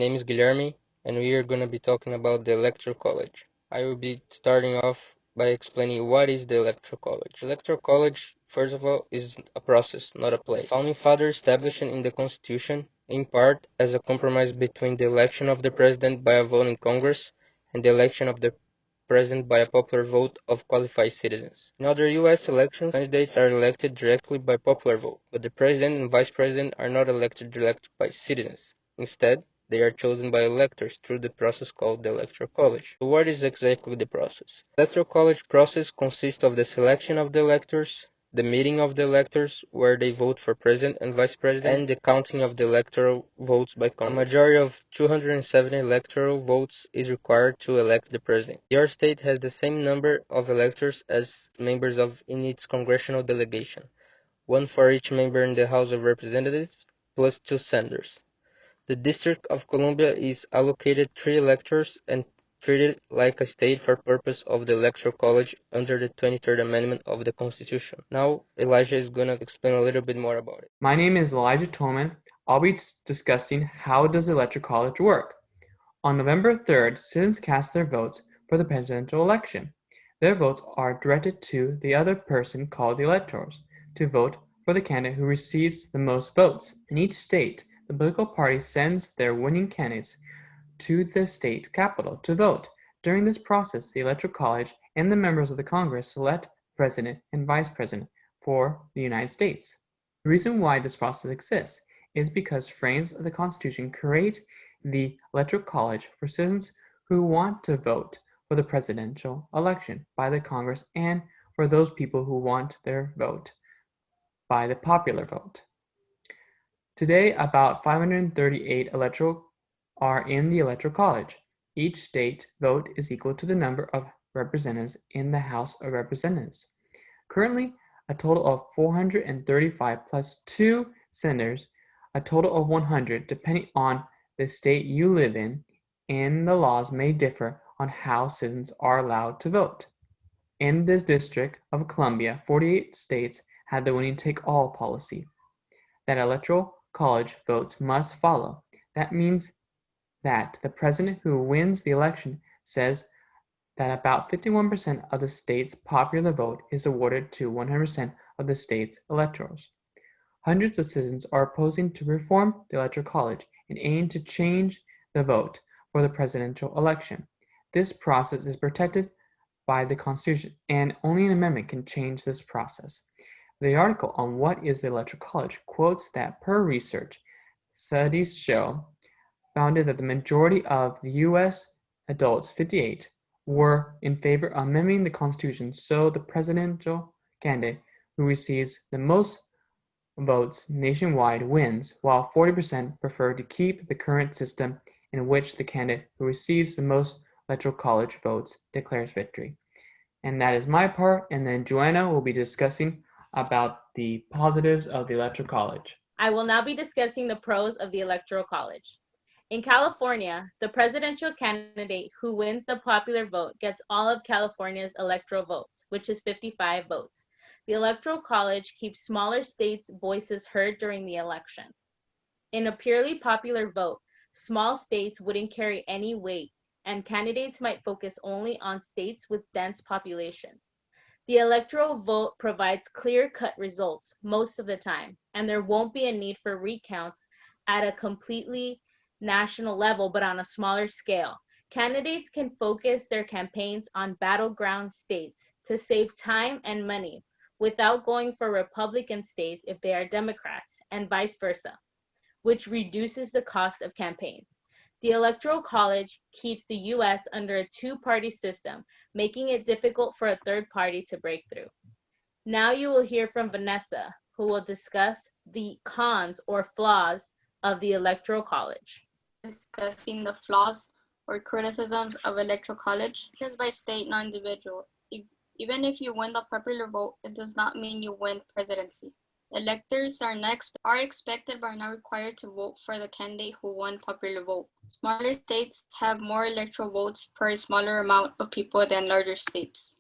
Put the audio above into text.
name is Guilherme, and we are going to be talking about the Electoral College. I will be starting off by explaining what is the Electoral College. The Electoral College, first of all, is a process, not a place. The Founding Fathers established in the Constitution, in part, as a compromise between the election of the President by a vote in Congress and the election of the President by a popular vote of qualified citizens. In other U.S. elections, candidates are elected directly by popular vote, but the President and Vice President are not elected directly by citizens. Instead, they are chosen by electors through the process called the Electoral College. So what is exactly the process? The Electoral College process consists of the selection of the electors, the meeting of the electors where they vote for president and vice president, and the counting of the electoral votes by Congress. A majority of 270 electoral votes is required to elect the president. Your state has the same number of electors as members in its congressional delegation, one for each member in the House of Representatives, plus 2 senators. The District of Columbia is allocated 3 electors and treated like a state for purpose of the Electoral College under the 23rd Amendment of the Constitution. Now, Elijah is going to explain a little bit more about it. My name is Elijah Tallman. I'll be discussing how does the Electoral College work. On November 3rd, citizens cast their votes for the presidential election. Their votes are directed to the other person called the electors to vote for the candidate who receives the most votes. In each state, the political party sends their winning candidates to the state capital to vote. During this process, the Electoral College and the members of the Congress select president and vice president for the United States. The reason why this process exists is because frames of the Constitution create the Electoral College for citizens who want to vote for the presidential election by the Congress and for those people who want their vote by the popular vote. Today, about 538 electoral are in the Electoral College. Each state vote is equal to the number of representatives in the House of Representatives. Currently, a total of 435 plus 2 senators, a total of 100, depending on the state you live in, and the laws may differ on how citizens are allowed to vote. In this District of Columbia, 48 states had the winner-take-all policy that Electoral College votes must follow. That means that the president who wins the election says that about 51% of the state's popular vote is awarded to 100% of the state's electors. Hundreds of citizens are opposing to reform the Electoral College and aim to change the vote for the presidential election. This process is protected by the Constitution, and only an amendment can change this process. The article on what is the Electoral College quotes that per research, studies show founded that the majority of the U.S. adults, 58, were in favor of amending the Constitution so the presidential candidate who receives the most votes nationwide wins, while 40% prefer to keep the current system in which the candidate who receives the most Electoral College votes declares victory. And that is my part, and then Joana will be discussing about the positives of the Electoral College. I will now be discussing the pros of the Electoral College. In California, the presidential candidate who wins the popular vote gets all of California's electoral votes, which is 55 votes. The Electoral College keeps smaller states' voices heard during the election. In a purely popular vote, small states wouldn't carry any weight, and candidates might focus only on states with dense populations. The electoral vote provides clear-cut results most of the time, and there won't be a need for recounts at a completely national level, but on a smaller scale. Candidates can focus their campaigns on battleground states to save time and money without going for Republican states if they are Democrats, and vice versa, which reduces the cost of campaigns. The Electoral College keeps the U.S. under a two-party system, making it difficult for a third party to break through. Now you will hear from Vanessa, who will discuss the cons or flaws of the Electoral College. Discussing the flaws or criticisms of Electoral College is by state, not individual. Even if you win the popular vote, it does not mean you win the presidency. Electors are expected but are not required to vote for the candidate who won popular vote. Smaller states have more electoral votes per smaller amount of people than larger states.